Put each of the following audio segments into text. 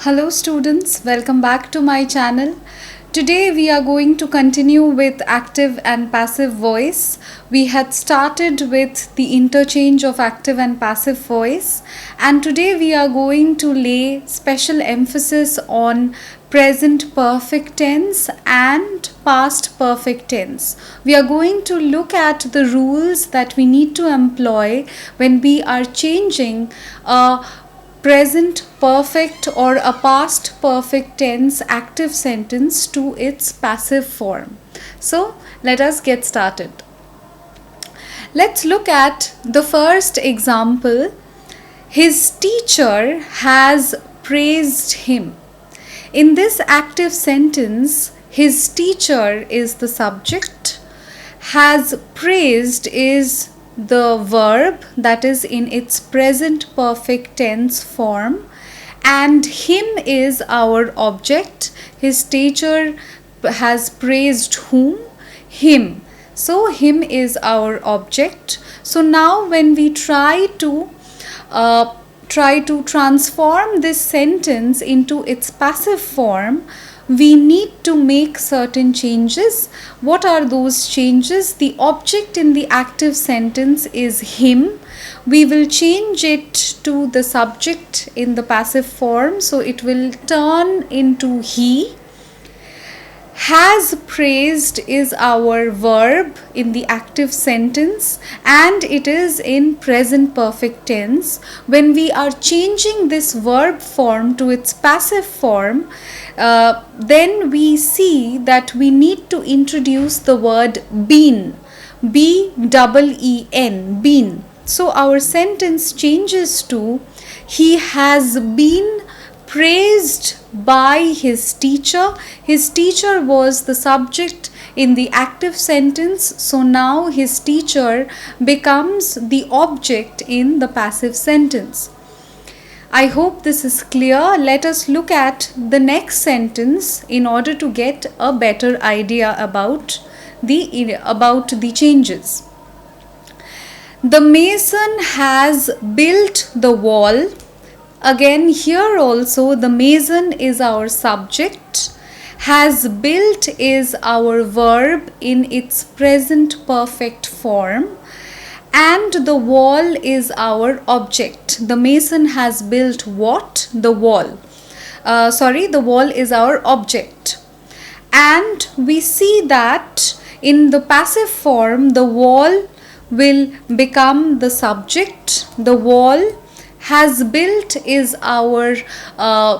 Hello students, welcome back to my channel. Today we are going to continue with active and passive voice. We had started with the interchange of active and passive voice, and today we are going to lay special emphasis on present perfect tense and past perfect tense. We are going to look at the rules that we need to employ when we are changing a present perfect or a past perfect tense active sentence to its passive form. So let us get started. Let's look at the first example. His teacher has praised him. In this active sentence, his teacher is the subject, has praised is the verb that is in its present perfect tense form, and him is our object. His teacher has praised whom? Him. So him is our object. So now when we try to transform this sentence into its passive form, we need to make certain changes. What are those changes? The object in the active sentence is him. We will change it to the subject in the passive form, so it will turn into he. Has praised is our verb in the active sentence, and it is in present perfect tense. When we are changing this verb form to its passive form, then we see that we need to introduce the word been, B-E-E-N, been. So our sentence changes to he has been praised by his teacher. His teacher was the subject in the active sentence, so now his teacher becomes the object in the passive sentence. I hope this is clear. Let us look at the next sentence in order to get a better idea about the changes. The mason has built the wall. Again, here also the mason is our subject, has built is our verb in its present perfect form, and the wall is our object. The mason has built what? The wall. The wall is our object. And we see that in the passive form, the wall will become the subject. The wall has built is our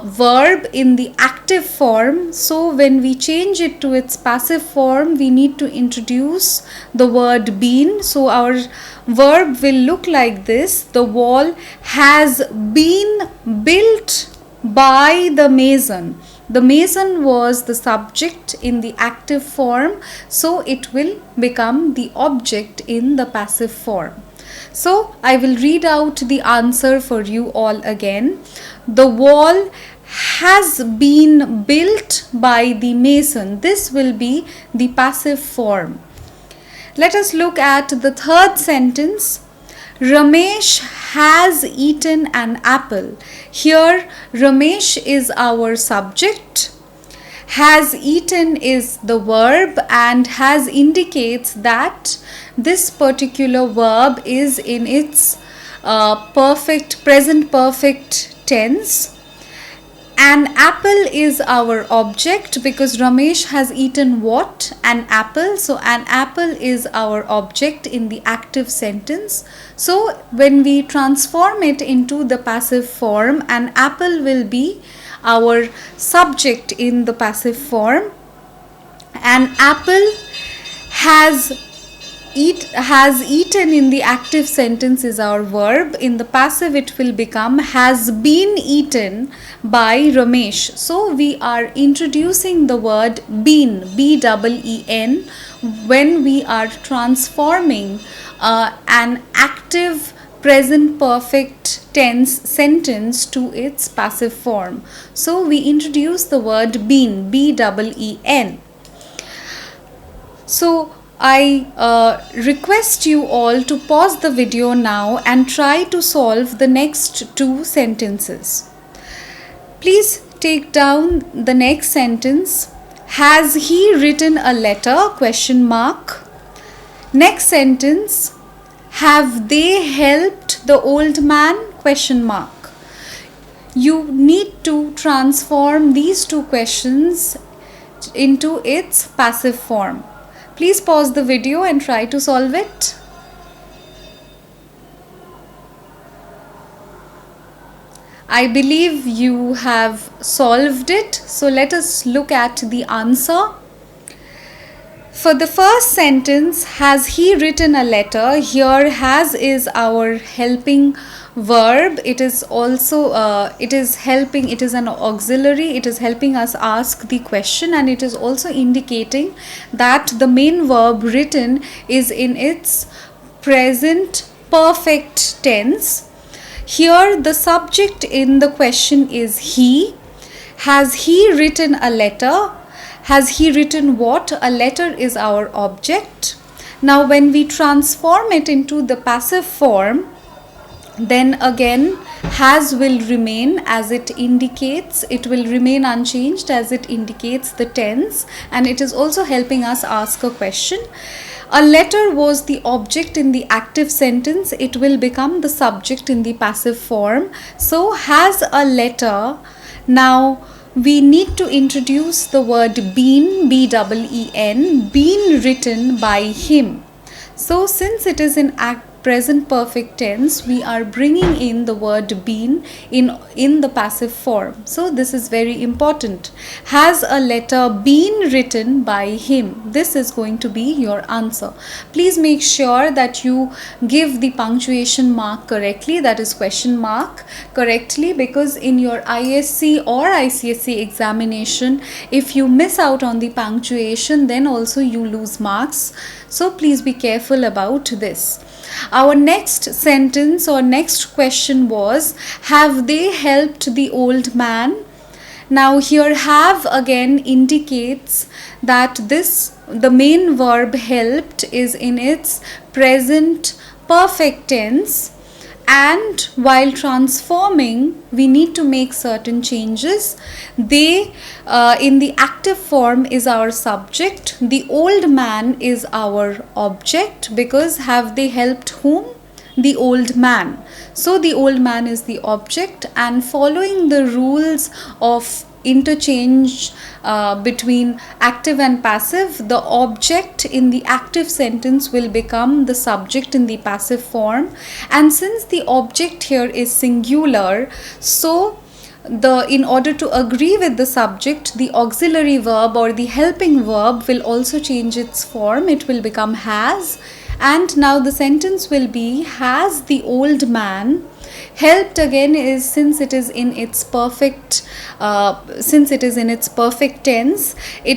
verb in the active form. So when we change it to its passive form, we need to introduce the word been. So our verb will look like this: the wall has been built by the mason. The mason was the subject in the active form, so it will become the object in the passive form. So I will read out the answer for you all again. The wall has been built by the mason. This will be the passive form. Let us look at the third sentence. Ramesh has eaten an apple. Here Ramesh is our subject. Has eaten is the verb, and has indicates that this particular verb is in its present perfect tense. An apple is our object because Ramesh has eaten what? An apple. So an apple is our object in the active sentence. So when we transform it into the passive form, an apple will be our subject in the passive form. An apple has eaten in the active sentence is our verb. In the passive it will become has been eaten by Ramesh. So we are introducing the word been, B-E-E-N, when we are transforming an active present perfect tense sentence to its passive form. So we introduce the word been, B-E-E-N. So I request you all to pause the video now and try to solve the next two sentences. Please take down the next sentence. Has he written a letter? Question mark. Next sentence. Have they helped the old man? Question mark. You need to transform these two questions into its passive form. Please pause the video and try to solve it. I believe you have solved it. So let us look at the answer. For the first sentence, has he written a letter? Here has is our helping verb. It is also it is an auxiliary. It is helping us ask the question, and it is also indicating that the main verb written is in its present perfect tense. Here the subject in the question is he. Has he written a letter? Has he written what? A letter is our object. Now when we transform it into the passive form, then again has will remain as it indicates. It will remain unchanged as it indicates the tense, and it is also helping us ask a question. A letter was the object in the active sentence. It will become the subject in the passive form. So has a letter. Now we need to introduce the word been, B-E-E-N, been written by him. So since it is in present perfect tense, we are bringing in the word been in the passive form. So this is very important. Has a letter been written by him? This is going to be your answer. Please make sure that you give the punctuation mark correctly, that is question mark correctly, because in your ISC or ICSE examination, if you miss out on the punctuation, then also you lose marks. So please be careful about this. Our next sentence or next question was, have they helped the old man? Now here have again indicates that the main verb helped is in its present perfect tense, and while transforming we need to make certain changes. They in the active form is our subject, the old man is our object, because have they helped whom? The old man. So the old man is the object, and following the rules of interchange between active and passive, the object in the active sentence will become the subject in the passive form. And since the object here is singular, so in order to agree with the subject, the auxiliary verb or the helping verb will also change its form. It will become has, and now the sentence will be, has the old man helped? Again is since it is in its perfect tense, we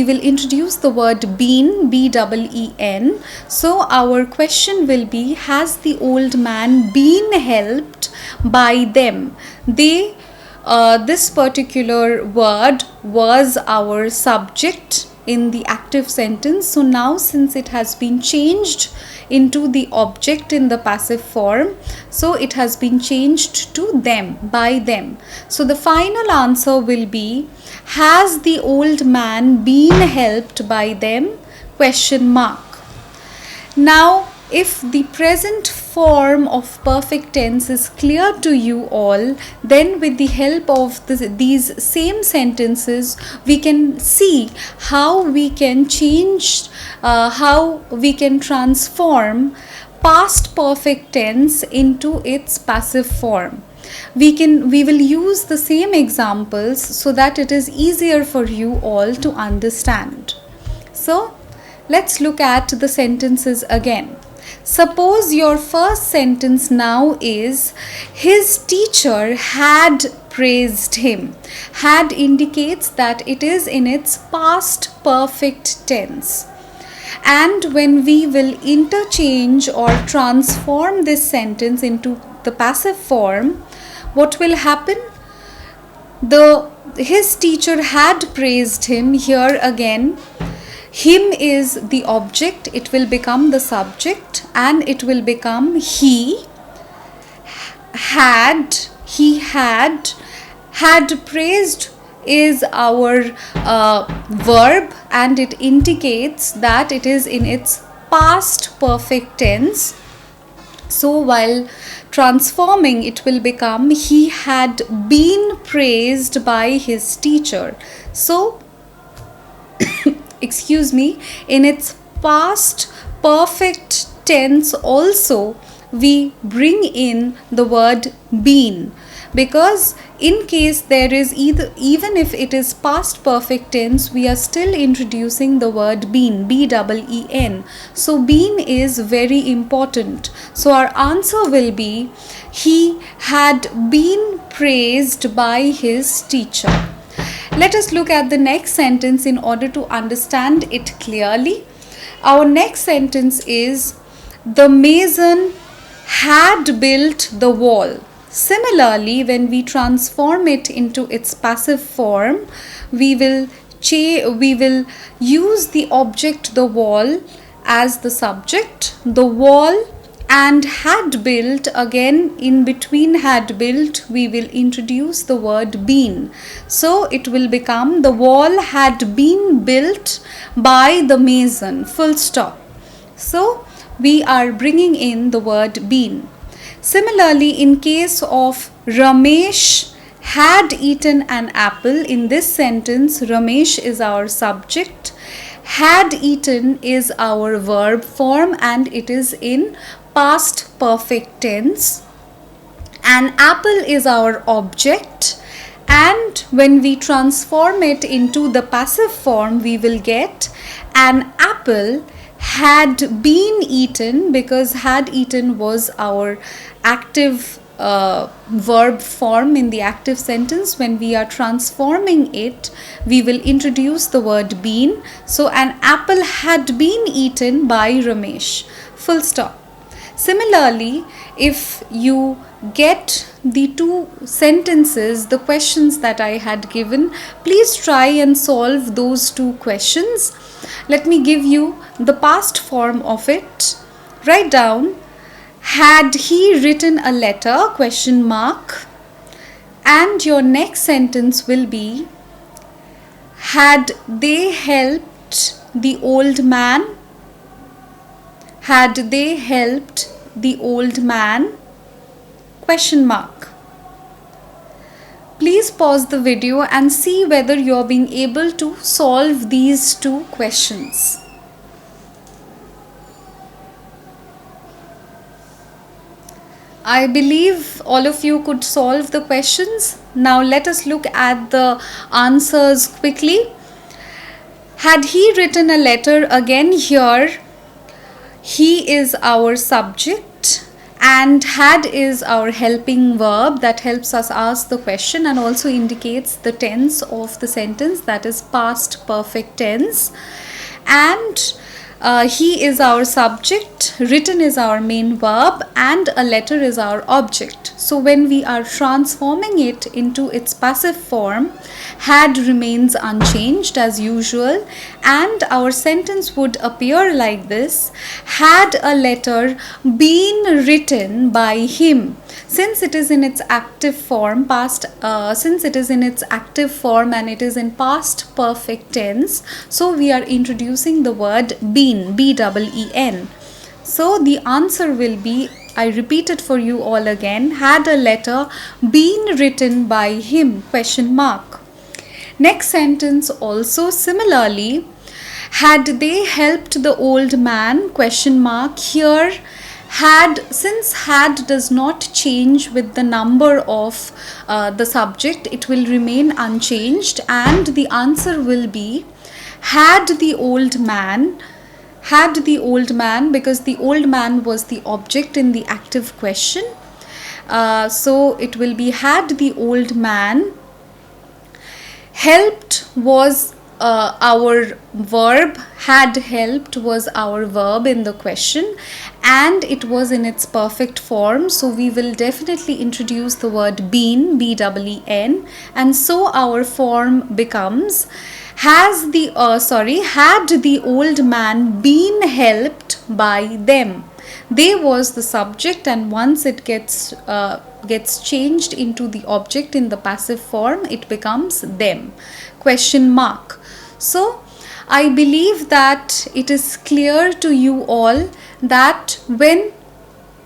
will introduce the word been, B-E-E-N. So our question will be, has the old man been helped by them? They this particular word was our subject in the active sentence. So now since it has been changed into the object in the passive form, so it has been changed to them, by them. So the final answer will be, has the old man been helped by them? Question mark. Now if the present form of perfect tense is clear to you all, then with the help of these same sentences, we can see how we can change, how we can transform past perfect tense into its passive form. We will use the same examples so that it is easier for you all to understand. So let's look at the sentences again. Suppose your first sentence now is, his teacher had praised him. Had indicates that it is in its past perfect tense. And when we will interchange or transform this sentence into the passive form, what will happen? His teacher had praised him. Here again, him is the object, it will become the subject, and it will become he had he had. Had praised is our verb, and it indicates that it is in its past perfect tense. So while transforming, it will become he had been praised by his teacher. So excuse me, in its past perfect tense also we bring in the word been, because in case there is even if it is past perfect tense, we are still introducing the word been, B-E-E-N. So been is very important. So our answer will be he had been praised by his teacher. Let us look at the next sentence in order to understand it clearly. Our next sentence is the mason had built the wall. Similarly, when we transform it into its passive form, we will use the object the wall as the subject. The wall and had built, again in between had built we will introduce the word been. So it will become the wall had been built by the mason, full stop. So we are bringing in the word been. Similarly, in case of Ramesh had eaten an apple, in this sentence Ramesh is our subject, had eaten is our verb form, and it is in past perfect tense. An apple is our object, and when we transform it into the passive form, we will get an apple had been eaten, because had eaten was our active verb form in the active sentence. When we are transforming it, we will introduce the word been. So an apple had been eaten by Ramesh, full stop. Similarly, if you get the two sentences, the questions that I had given, please try and solve those two questions. Let me give you the past form of it. Write down, had he written a letter, question mark, and your next sentence will be, had they helped the old man? Had they helped the old man? Question mark. Please pause the video and see whether you are being able to solve these two questions. I believe all of you could solve the questions. Now let us look at the answers quickly. Had he written a letter? Again here, he is our subject and had is our helping verb that helps us ask the question and also indicates the tense of the sentence, that is past perfect tense. And he is our subject, written is our main verb, and a letter is our object. So when we are transforming it into its passive form, had remains unchanged as usual, and our sentence would appear like this: had a letter been written by him. Since it is in its active form, since it is in its active form and it is in past perfect tense, so we are introducing the word been, B-E-E-N. So the answer will be, I repeat it for you all again, had a letter been written by him, question mark. Next sentence also similarly, had they helped the old man, question mark. Here had, since had does not change with the number of the subject, it will remain unchanged, and the answer will be had the old man. Had the old man, because the old man was the object in the active question. So it will be had the old man. Helped was our verb, had helped was our verb in the question, and it was in its perfect form, so we will definitely introduce the word been, B-E-E-N, and so our form becomes had the old man been helped by them. They was the subject, and once it gets gets changed into the object in the passive form, it becomes them. Question mark. So I believe that it is clear to you all that when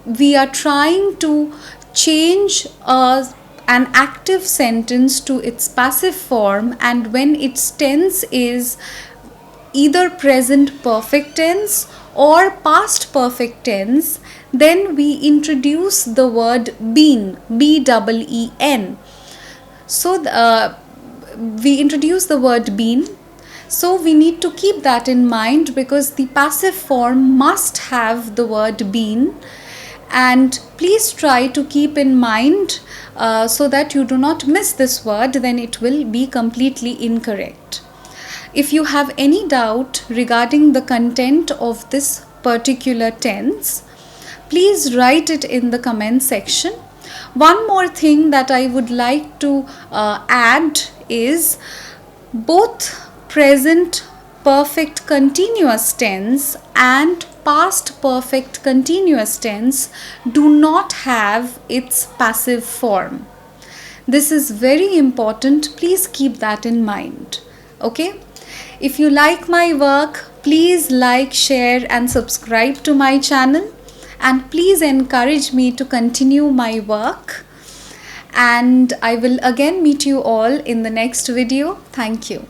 we are trying to change an active sentence to its passive form, and when its tense is either present perfect tense or past perfect tense, then we introduce the word been, B-E-E-N. So we introduce the word been. So we need to keep that in mind, because the passive form must have the word been. And please try to keep in mind so that you do not miss this word, then it will be completely incorrect. If you have any doubt regarding the content of this particular tense, please write it in the comment section. One more thing that I would like to add is both present perfect continuous tense and past perfect continuous tense do not have its passive form. This is very important. Please keep that in mind. Okay? If you like my work, please like, share and subscribe to my channel, and please encourage me to continue my work. And I will again meet you all in the next video. Thank you.